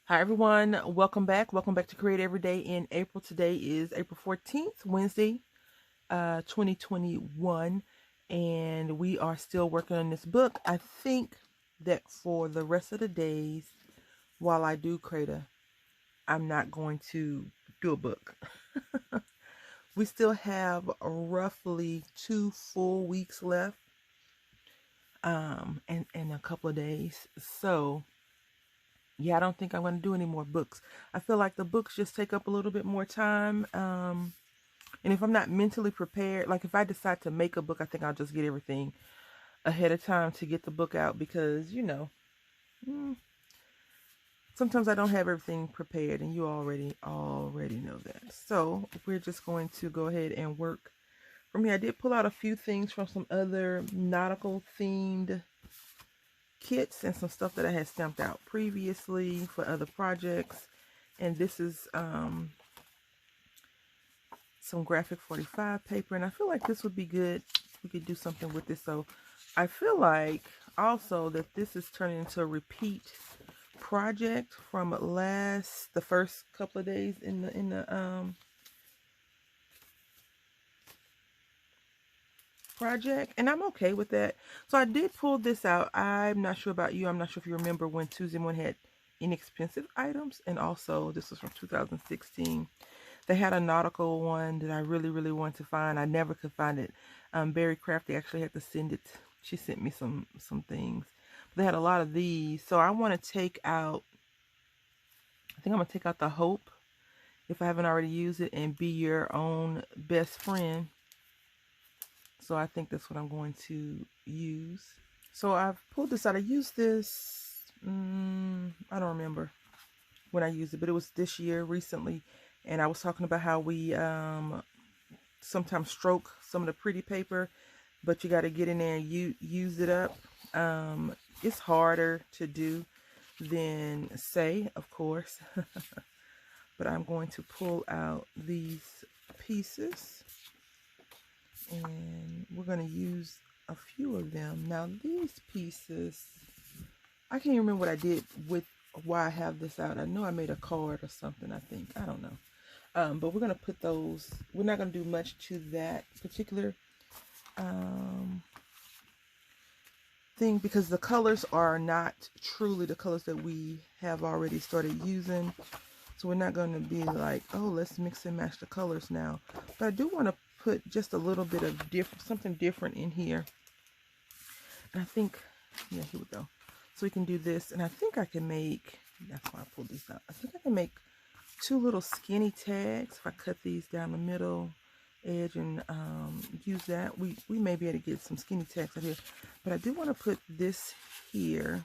Hi everyone, welcome back. Welcome back to Create Every Day in April. Today is April 14th, Wednesday, 2021, and we are still working on this book. I think that for the rest of the days while I do CREDA, I'm not going to do a book. We still have roughly 2 full weeks left, and a couple of days. So yeah, I don't think I'm going to do any more books. I feel like the books just take up a little bit more time. And if I'm not mentally prepared, like if I decide to make a book, I think I'll just get everything ahead of time to get the book out because, mm, sometimes I don't have everything prepared and you already know that. So we're just going to go ahead and work from here. I did pull out a few things from some other nautical themed kits and some stuff that I had stamped out previously for other projects. And this is some graphic 45 paper, and I feel like this would be good. We could do something with this. So I feel like also that this is turning into a repeat project from the first couple of days in the project, and I'm okay with that. So I did pull this out. I'm not sure about you. I'm not sure if you remember when Tuesday Morning had inexpensive items, and also this was from 2016. They had a nautical one that I really wanted to find. I never could find it. Berry Crafty actually had to send it. She sent me some things. But they had a lot of these, so I want to take out. I think I'm gonna take out the Hope, if I haven't already used it, and Be Your Own Best Friend. So I think that's what I'm going to use. So I've pulled this out. I used this. I don't remember when I used it, but it was this year recently. And I was talking about how we sometimes stroke some of the pretty paper, but you got to get in there and use it up. It's harder to do than say, of course. But I'm going to pull out these pieces, and we're going to use a few of them. Now these pieces, I can't remember what I did with why I have this out. I know I made a card or something, I think. I don't know. But we're going to put those, we're not going to do much to that particular thing because the colors are not truly the colors that we have already started using. So we're not going to be like, oh, let's mix and match the colors now. But I do want to put just a little bit of something different in here. And I think, yeah, here we go. So we can do this, and I think I can make, that's why I pulled these out. I think I can make 2 little skinny tags if I cut these down the middle edge and use that. We may be able to get some skinny tags out here, but I do want to put this here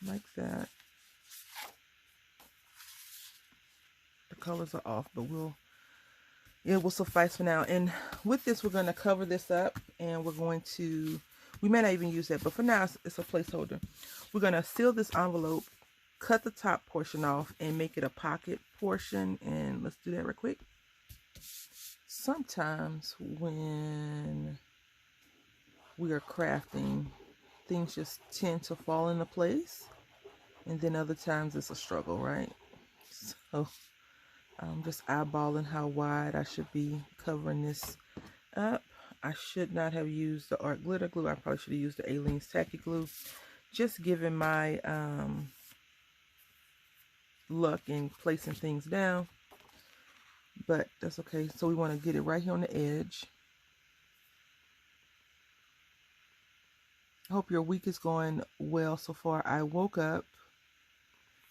like that. The colors are off, but it will suffice for now. And with this, we're going to cover this up, and we're going to, we may not even use that, but for now it's a placeholder. We're going to seal this envelope, cut the top portion off, and make it a pocket portion. And let's do that real quick. Sometimes when we are crafting, things just tend to fall into place, and then other times it's a struggle, right? So I'm just eyeballing how wide I should be covering this up. I should not have used the art glitter glue. I probably should have used the Aleene's tacky glue. Just given my luck in placing things down, but that's okay. So we want to get it right here on the edge. I hope your week is going well so far. I woke up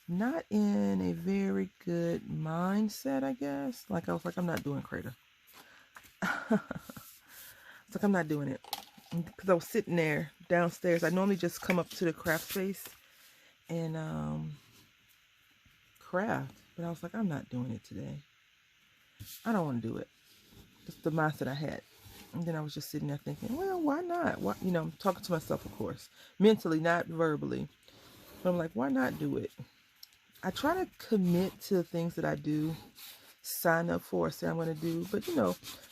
not in a very good mindset, I guess. Like I was like, I'm not doing CREDA. It's like I'm not doing it because I was sitting there downstairs. I normally just come up to the craft space and craft, but I was like, I'm not doing it today. I don't want to do it. That's the mindset I had. And then I was just sitting there thinking, well, why not? Why, I'm talking to myself, of course, mentally, not verbally. But I'm like, why not do it? I try to commit to the things that I do, sign up for, say I'm going to do. But,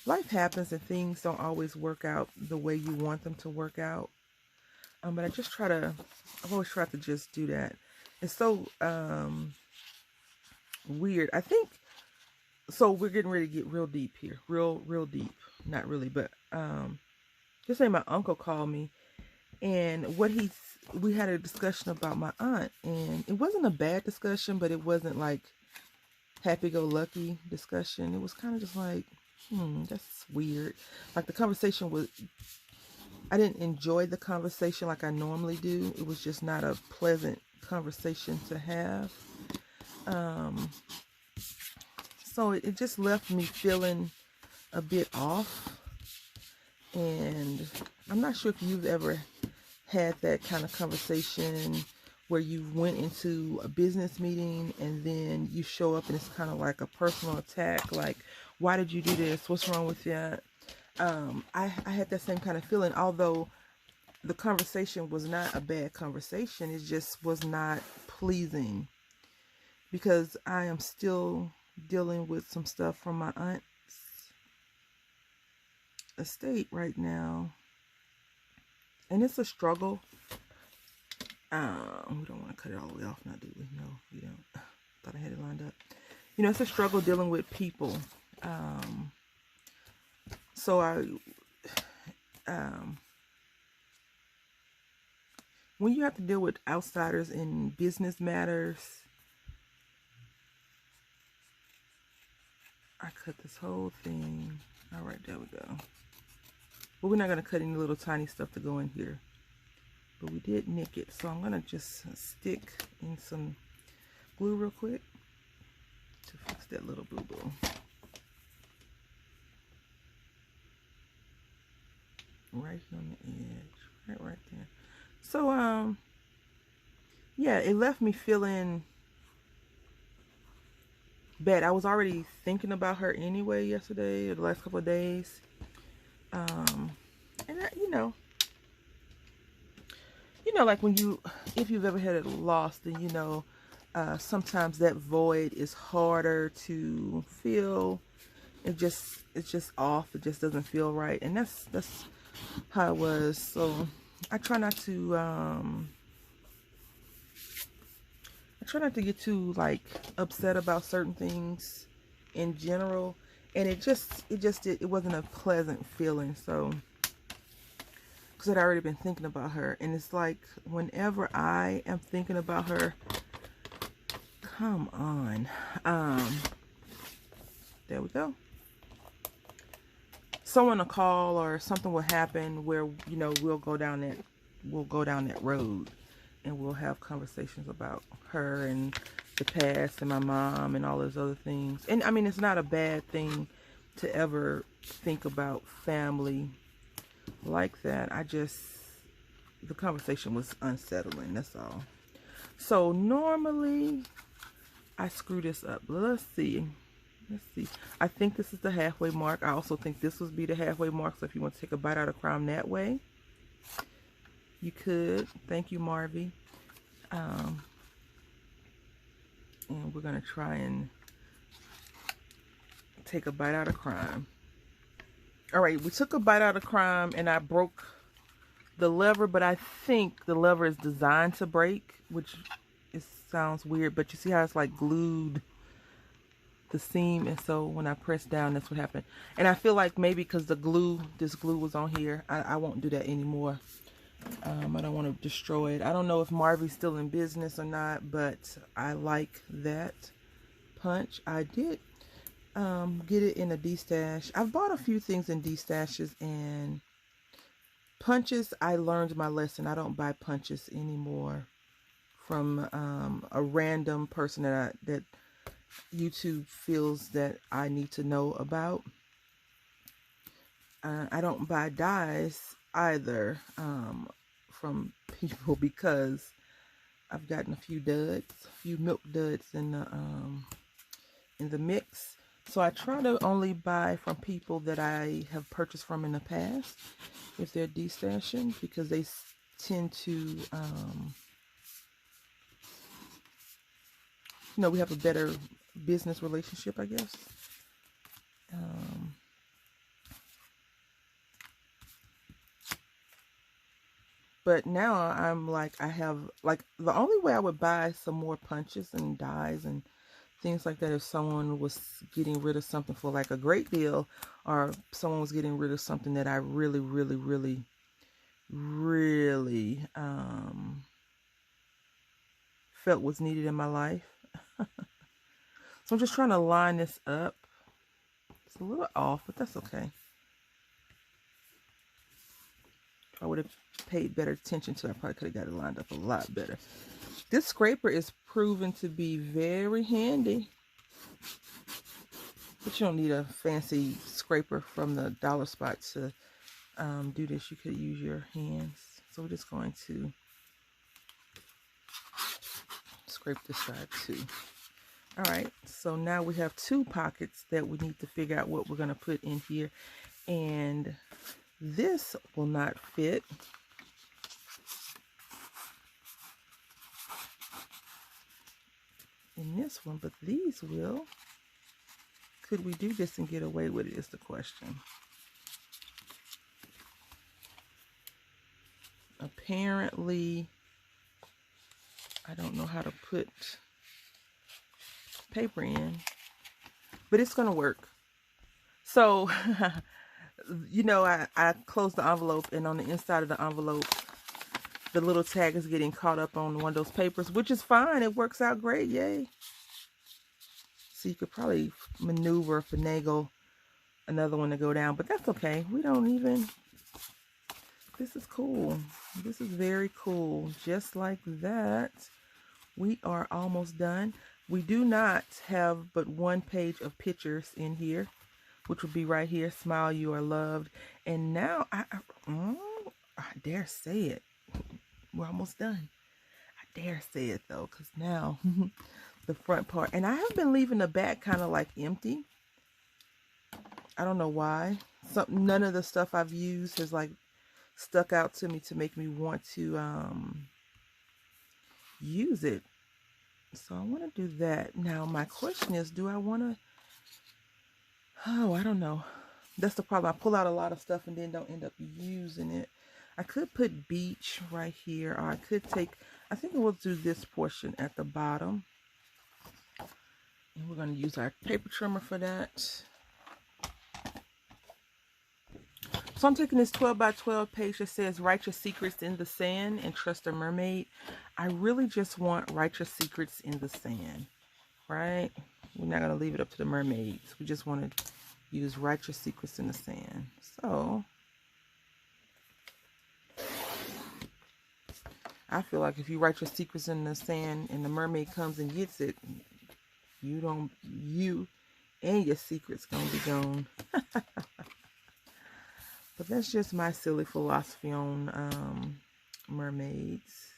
life happens and things don't always work out the way you want them to work out. But I've always tried to just do that. It's so weird. I think, so we're getting ready to get real deep here. Real deep. Not really, but just say my uncle called me, and we had a discussion about my aunt, and it wasn't a bad discussion, but it wasn't like happy-go-lucky discussion. It was kind of just like, that's weird. Like the conversation was, I didn't enjoy the conversation like I normally do. It was just not a pleasant conversation to have. So it just left me feeling a bit off. And I'm not sure if you've ever had that kind of conversation where you went into a business meeting and then you show up and it's kind of like a personal attack. Like, why did you do this? What's wrong with that? I had that same kind of feeling, although the conversation was not a bad conversation. It just was not pleasing because I am still dealing with some stuff from my aunt's estate right now. And it's a struggle. We don't want to cut it all the way off now, do we? No, we don't. Thought I had it lined up. You know, it's a struggle dealing with people. So when you have to deal with outsiders in business matters, I cut this whole thing. All right, there we go. But we're not going to cut any little tiny stuff to go in here. But we did nick it. So I'm going to just stick in some glue real quick to fix that little boo-boo. Right here on the edge. Right there. So, yeah, it left me feeling bad. I was already thinking about her anyway yesterday or the last couple of days. And like if you've ever had a loss, then sometimes that void is harder to fill. It's just off. It just doesn't feel right, and that's how it was. So I try not to get too like upset about certain things in general, and it wasn't a pleasant feeling. So because I'd already been thinking about her, and it's like whenever I am thinking about her, come on, there we go. Someone will call or something will happen where we'll go down that road, and we'll have conversations about her and the past and my mom and all those other things. And I mean, it's not a bad thing to ever think about family like that. The conversation was unsettling, that's all. So normally I screw this up. Let's see. I think this is the halfway mark. I also think this would be the halfway mark. So if you want to take a bite out of crumb that way, you could. Thank you, Marvy. And we're going to try and take a bite out of crumb. All right, we took a bite out of crumb and I broke the lever, but I think the lever is designed to break, which sounds weird, but you see how it's like glued the seam, and so when I press down, that's what happened. And I feel like maybe because this glue was on here, I won't do that anymore. I don't want to destroy it. I don't know if Marvy's still in business or not, but I like that punch. I did get it in a D-stash. I've bought a few things in D-stashes, and punches, I learned my lesson. I don't buy punches anymore from a random person that YouTube feels that I need to know about. I don't buy dies either from people because I've gotten a few milk duds in the mix. So I try to only buy from people that I have purchased from in the past if they're destashing, because they tend to we have a better business relationship, I guess. But now I'm like, I have, like, the only way I would buy some more punches and dies and things like that if someone was getting rid of something for like a great deal, or someone was getting rid of something that I really, really, really, really felt was needed in my life. So I'm just trying to line this up. It's a little off, but that's okay. If I would have paid better attention to it, I probably could have got it lined up a lot better. This scraper is proven to be very handy. But you don't need a fancy scraper from the dollar spot to do this. You could use your hands. So we're just going to scrape this side too. All right, so now we have 2 pockets that we need to figure out what we're going to put in here. And this will not fit. In this one, but these will. Could we do this and get away with it is the question. Apparently, I don't know how to put paper in, but it's gonna work. So, you know, I closed the envelope, and on the inside of the envelope, the little tag is getting caught up on one of those papers, which is fine. It works out great. Yay. So you could probably maneuver, finagle another one to go down, but that's okay. We don't even, this is cool. This is very cool. Just like that, we are almost done. We do not have but 1 page of pictures in here, which would be right here. Smile, you are loved. And now I dare say it. We're almost done. I dare say it though, because now the front part, and I have been leaving the back kind of like empty. I don't know why. None of the stuff I've used has like stuck out to me to make me want to use it. So I want to do that. Now my question is, do I want to, I don't know. That's the problem. I pull out a lot of stuff and then don't end up using it. I could put beach right here, or I could take, I think we'll do this portion at the bottom. And we're going to use our paper trimmer for that. So I'm taking this 12 by 12 page that says write your secrets in the sand and trust a mermaid. I really just want write your secrets in the sand, right? We're not going to leave it up to the mermaids. We just want to use write your secrets in the sand. So I feel like if you write your secrets in the sand and the mermaid comes and gets it, you and your secrets gonna be gone. But that's just my silly philosophy on mermaids.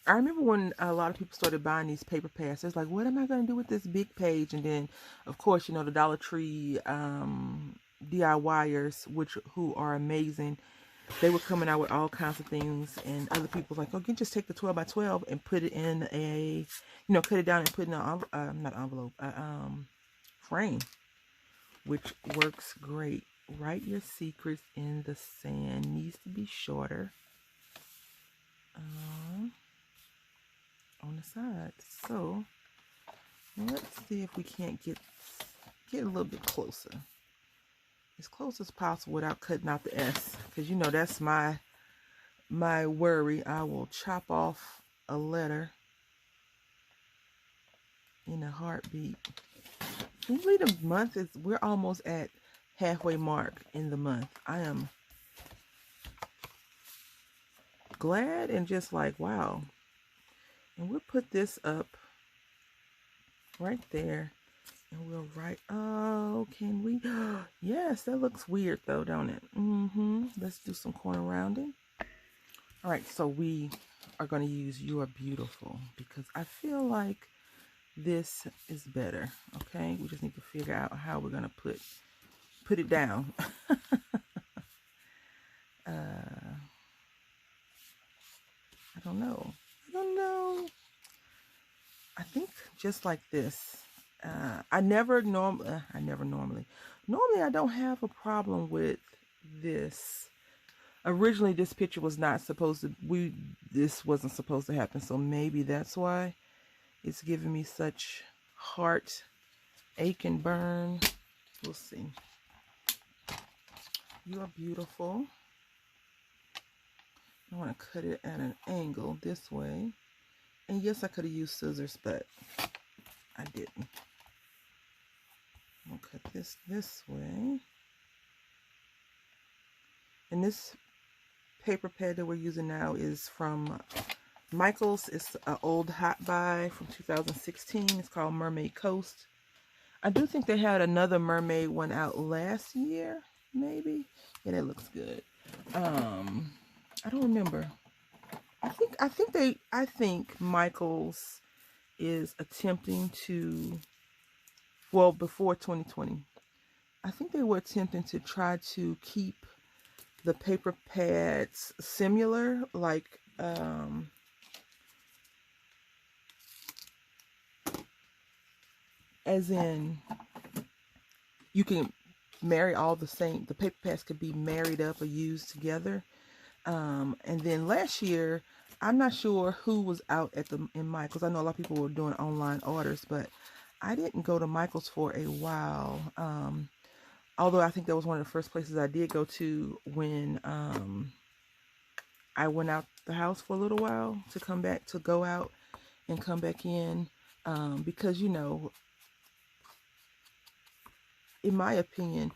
I remember when a lot of people started buying these paper pads. It's like, what am I going to do with this big page? And then, of course, you know, the Dollar Tree DIYers, who are amazing, they were coming out with all kinds of things. And other people like, oh, you can just take the 12 by 12 and put it in a, you know, cut it down and put it in an not envelope, frame, which works great. Write your secrets in the sand. Needs to be shorter. On the side. So let's see if we can't get a little bit closer, as close as possible without cutting out the S, because you know that's my worry. I will chop off a letter in a heartbeat. Usually the month is, we're almost at halfway mark in the month. I am glad and just like, wow. And we'll put this up right there. And we'll write, oh, can we? Yes, that looks weird though, don't it? Let's do some corner rounding. All right, so we are going to use You Are Beautiful because I feel like this is better, okay? We just need to figure out how we're going to put it down. I don't know. I think just like this. Normally I don't have a problem with this. Originally, this picture was not supposed to, this wasn't supposed to happen. So maybe that's why it's giving me such heart ache and burn. We'll see. You are beautiful. I want to cut it at an angle this way. And yes, I could have used scissors, but I didn't. I'll cut this way. And this paper pad that we're using now is from Michaels. It's an old hot buy from 2016. It's called Mermaid Coast. I do think they had another mermaid one out last year, maybe. And it looks good. I don't remember. I think Michaels is attempting to, well, before 2020, I think they were attempting to try to keep the paper pads similar, like as in you can marry all the same, the paper pads could be married up or used together. And then last year, I'm not sure who was out at in Michaels. I know a lot of people were doing online orders, but I didn't go to Michaels for a while. Although I think that was one of the first places I did go to when I went out the house for a little while to come back, to go out and come back in. Because, you know, in my opinion,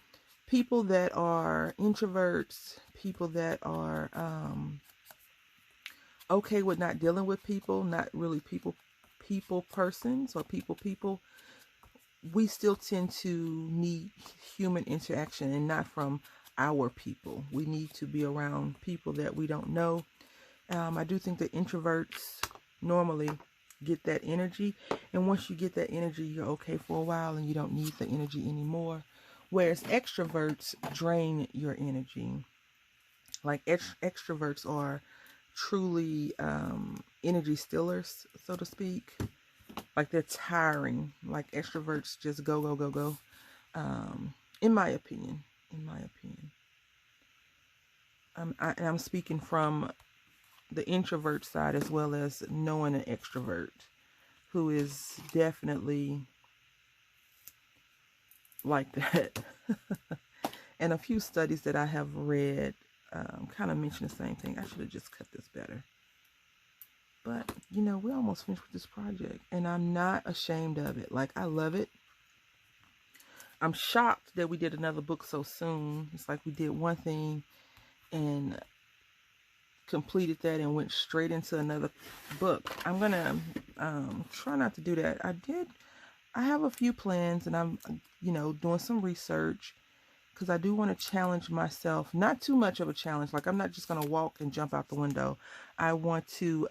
people that are introverts, people that are okay with not dealing with people, not really people persons or people, we still tend to need human interaction, and not from our people. We need to be around people that we don't know. I do think that introverts normally get that energy, and once you get that energy, you're okay for a while and you don't need the energy anymore. Whereas extroverts drain your energy. Like extroverts are truly energy stealers, so to speak. Like they're tiring. Like extroverts just go, go, go, go. In my opinion. I'm speaking from the introvert side as well as knowing an extrovert who is definitely like that. And a few studies that I have read kind of mention the same thing. I should have just cut this better. But, you know, we're almost finished with this project. And I'm not ashamed of it. Like, I love it. I'm shocked that we did another book so soon. It's like we did one thing and completed that and went straight into another book. I'm going to try not to do that. I have a few plans, and I'm, you know, doing some research. Because I do want to challenge myself. Not too much of a challenge. Like, I'm not just going to walk and jump out the window. I want to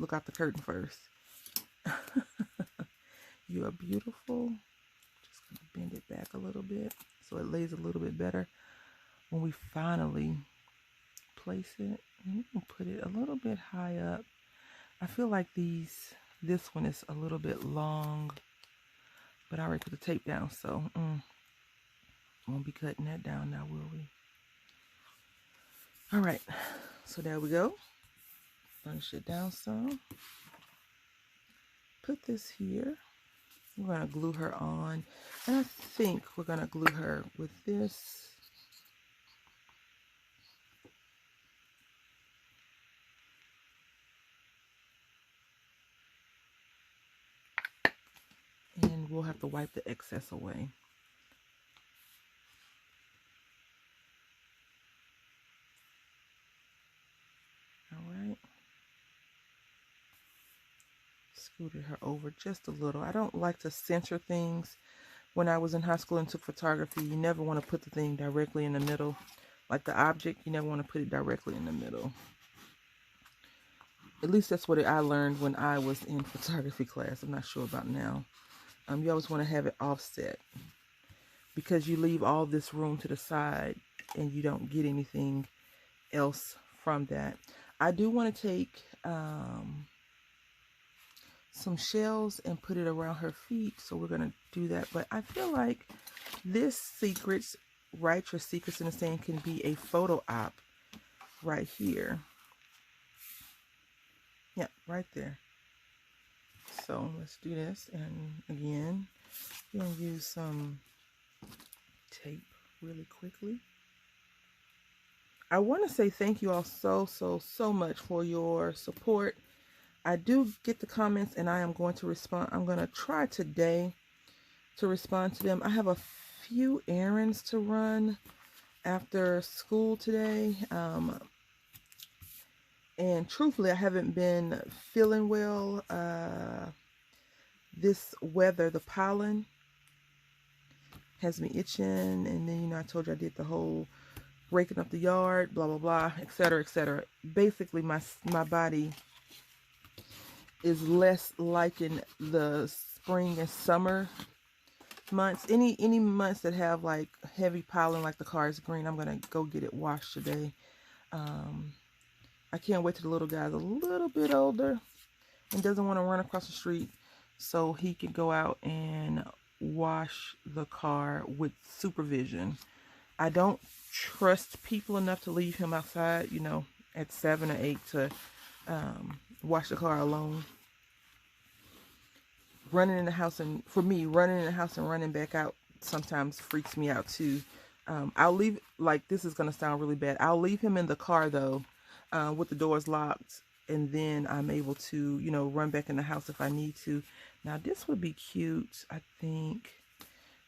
look out the curtain first. You are beautiful. Just going to bend it back a little bit so it lays a little bit better when we finally place it. And we can put it a little bit high up. I feel like this one is a little bit long. But I already put the tape down, so... won't be cutting that down now, will we? All right, so there we go. Furnish it down some. Put this here. We're going to glue her on. And I think we're going to glue her with this. And we'll have to wipe the excess away. Scooted her over just a little. I don't like to center things. When I was in high school and took photography, you never want to put the thing directly in the middle. Like the object, you never want to put it directly in the middle. At least that's what I learned when I was in photography class. I'm not sure about now. You always want to have it offset, because you leave all this room to the side and you don't get anything else from that. I do want to take some shells and put it around her feet, so we're going to do that. But I feel like this Secrets write your secrets in the sand can be a photo op right here. Yeah, right there. So let's do this. And again, we're going to use some tape really quickly. I want to say thank you all so much for your support. I do get the comments and I am going to respond. I'm going to try today to respond to them. I have a few errands to run after school today. And truthfully, I haven't been feeling well. This weather, the pollen has me itching. And then, you know, I told you I did the whole raking up the yard, blah, blah, blah, etc., etc. Basically, my body is less liking the spring and summer months. Any months that have like heavy pollen, like the car is green, I'm gonna go get it washed today. I can't wait till the little guy's a little bit older and doesn't want to run across the street, so he can go out and wash the car with supervision. I don't trust people enough to leave him outside, you know, at 7 or 8 to wash the car alone. Running in the house, and for me, running in the house and running back out sometimes freaks me out too. I'll leave, like, this is going to sound really bad. I'll leave him in the car though, with the doors locked, and then I'm able to, you know, run back in the house if I need to. Now this would be cute, I think,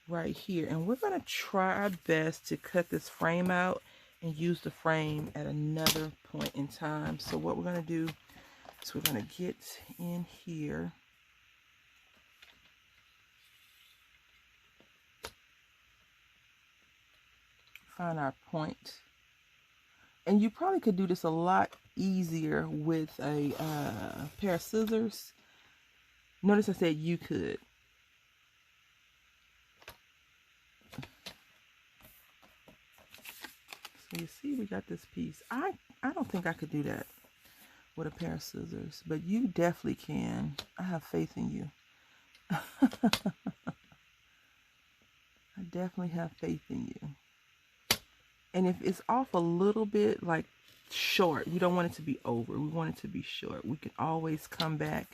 right here. And we're going to try our best to cut this frame out and use the frame at another point in time. So what we're going to do is we're going to get in here. Find our point. And you probably could do this a lot easier with a pair of scissors. Notice I said you could. So you see we got this piece. I don't think I could do that with a pair of scissors, but you definitely can. I have faith in you. I definitely have faith in you. And if it's off a little bit, like short, we don't want it to be over. We want it to be short. We can always come back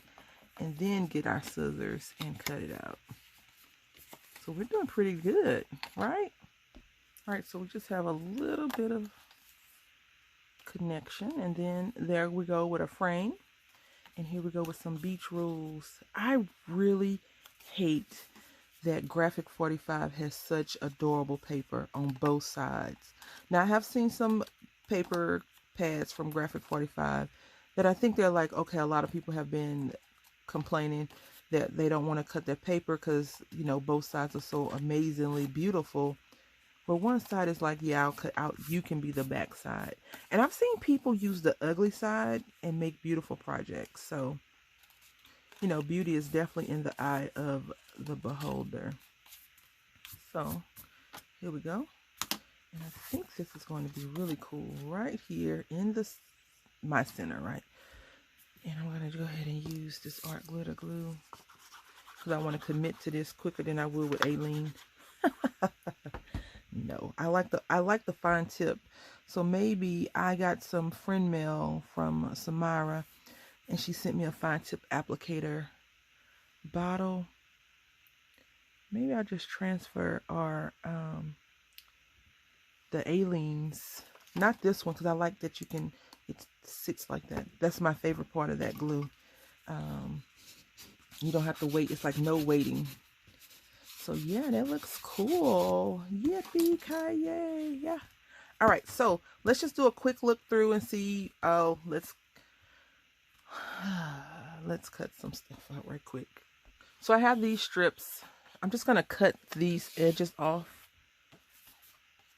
and then get our scissors and cut it out. So we're doing pretty good, right? All right, so we just have a little bit of connection. And then there we go with a frame. And here we go with some beach rules. I really hate that Graphic 45 has such adorable paper on both sides. Now, I have seen some paper pads from Graphic 45 that I think they're like, okay, a lot of people have been complaining that they don't want to cut their paper because, you know, both sides are so amazingly beautiful. But one side is like, yeah, I'll cut out, you can be the back side. And I've seen people use the ugly side and make beautiful projects. So, you know, beauty is definitely in the eye of the beholder. So here we go. And I think this is going to be really cool right here in this, my center, right? And I'm going to go ahead and use this art glitter glue because I want to commit to this quicker than I would with Aileen. No, I like the fine tip. So maybe I got some friend mail from Samara, and she sent me a fine tip applicator bottle. Maybe I'll just transfer our the Aileen's, not this one, because I like that you can, it sits like that. That's my favorite part of that glue. You don't have to wait. It's like no waiting. So yeah, that looks cool. Yippee ki-yay. Yeah. All right, so let's just do a quick look through and see. Oh, let's cut some stuff out right quick. So I have these strips. I'm just gonna cut these edges off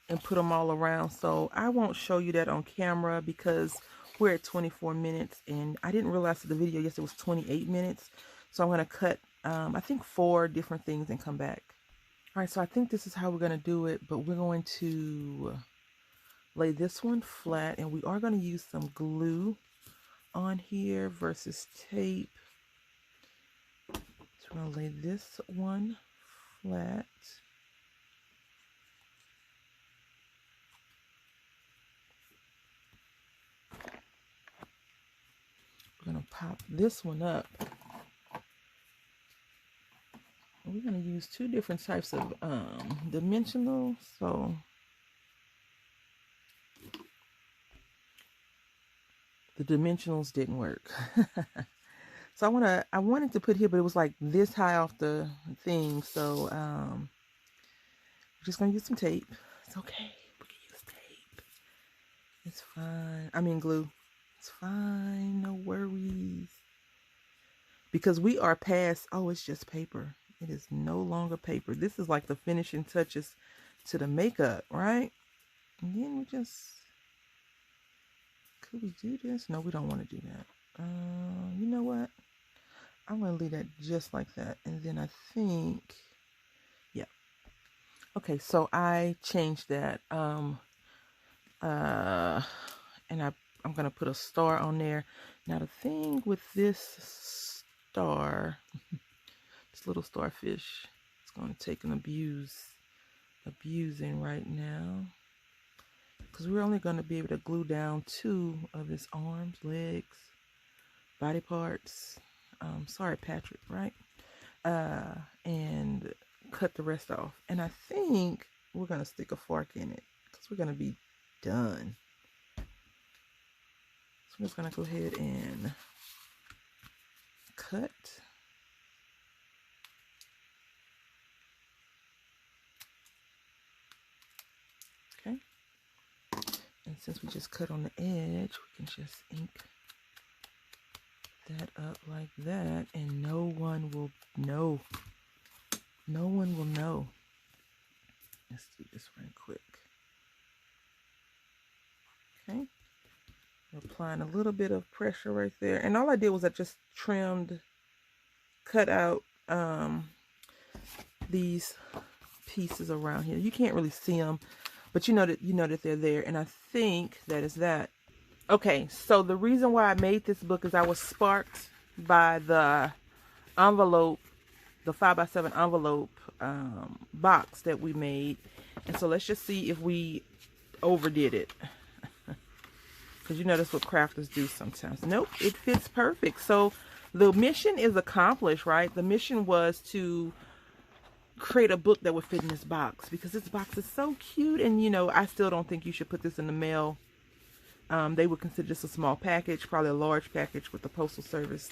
and put them all around. So I won't show you that on camera because we're at 24 minutes and I didn't realize that the video yesterday was 28 minutes. So I'm gonna cut I think 4 different things and come back. All right, so I think this is how we're gonna do it, but we're going to lay this one flat and we are gonna use some glue on here versus tape. So we're gonna lay this one flat. pop this one up. We're going to use two different types of dimensional. So the dimensionals didn't work. So I wanted to put here, but it was like this high off the thing. So we're just going to use some tape. It's okay. We can use tape. It's fine. I mean glue. It's fine. No worries. Because we are past, oh, it's just paper. It is no longer paper. This is like the finishing touches to the makeup, right? And then we just, could we do this? No, we don't want to do that. You know what? I'm going to leave that just like that. And then I think, yeah. Okay, so I changed that. And I'm going to put a star on there. Now the thing with this star, this little starfish, it's going to take an abusing right now. Because we're only going to be able to glue down 2 of his arms, legs, body parts. Sorry, Patrick, right? And cut the rest off. And I think we're going to stick a fork in it because we're going to be done. So I'm just going to go ahead and cut. Okay. And since we just cut on the edge, we can just ink that up like that, and no one will know. No one will know. Let's do this right quick. Okay. We're applying a little bit of pressure right there. And all I did was I just cut out these pieces around here. You can't really see them, but you know that they're there. And I think that is that. Okay, so the reason why I made this book is I was sparked by the envelope, the 5x7 envelope box that we made. And so let's just see if we overdid it. Because you know that's what crafters do sometimes. Nope, it fits perfect. So the mission is accomplished, right? The mission was to create a book that would fit in this box. Because this box is so cute. And, you know, I still don't think you should put this in the mail. They would consider this a small package, probably a large package with the postal service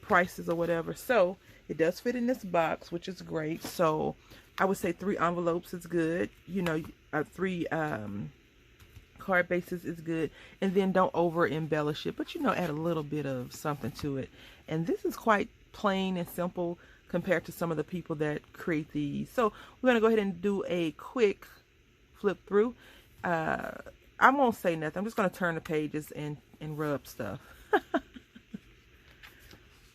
prices or whatever. So it does fit in this box, which is great. So I would say 3 envelopes is good. You know, 3 card bases is good. And then don't over embellish it, but you know, add a little bit of something to it. And this is quite plain and simple compared to some of the people that create these. So we're going to go ahead and do a quick flip through. I won't say nothing. I'm just going to turn the pages and rub stuff.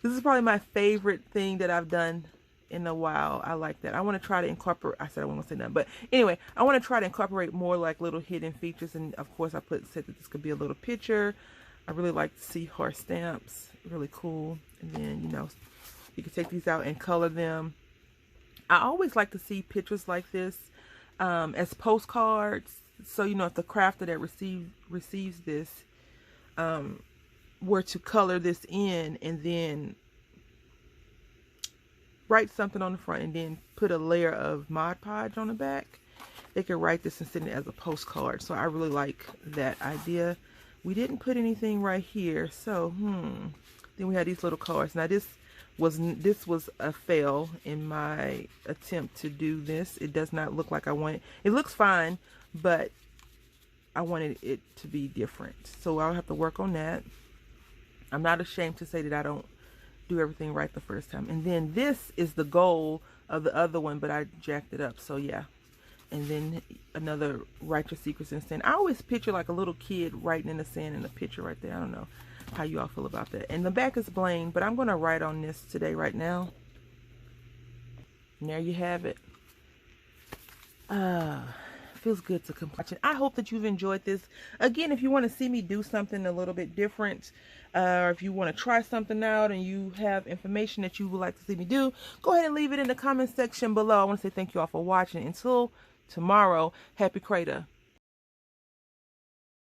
This is probably my favorite thing that I've done in a while. I like that. I want to try to incorporate, I said I wasn't going to say nothing, but anyway, I want to try to incorporate more like little hidden features. And of course I said that this could be a little picture. I really like to see horse stamps. Really cool. And then, you know, you can take these out and color them. I always like to see pictures like this as postcards. So, you know, if the crafter that receives this were to color this in and then write something on the front and then put a layer of Mod Podge on the back, they could write this and send it as a postcard. So I really like that idea. We didn't put anything right here. So, then we had these little cards. Now this was a fail in my attempt to do this. It does not look like I want it. It looks fine, but I wanted it to be different. So I'll have to work on that. I'm not ashamed to say that I don't do everything right the first time. And then this is the goal of the other one, but I jacked it up. So yeah. And then another Write Your Secrets in Sand. I always picture like a little kid writing in the sand in the picture right there. I don't know how you all feel about that. And the back is blank, but I'm going to write on this today right now. And there you have it. Feels good to complete. I hope that you've enjoyed this. Again, if you want to see me do something a little bit different, or if you want to try something out and you have information that you would like to see me do, go ahead and leave it in the comment section below. I want to say thank you all for watching. Until tomorrow, happy CREDA.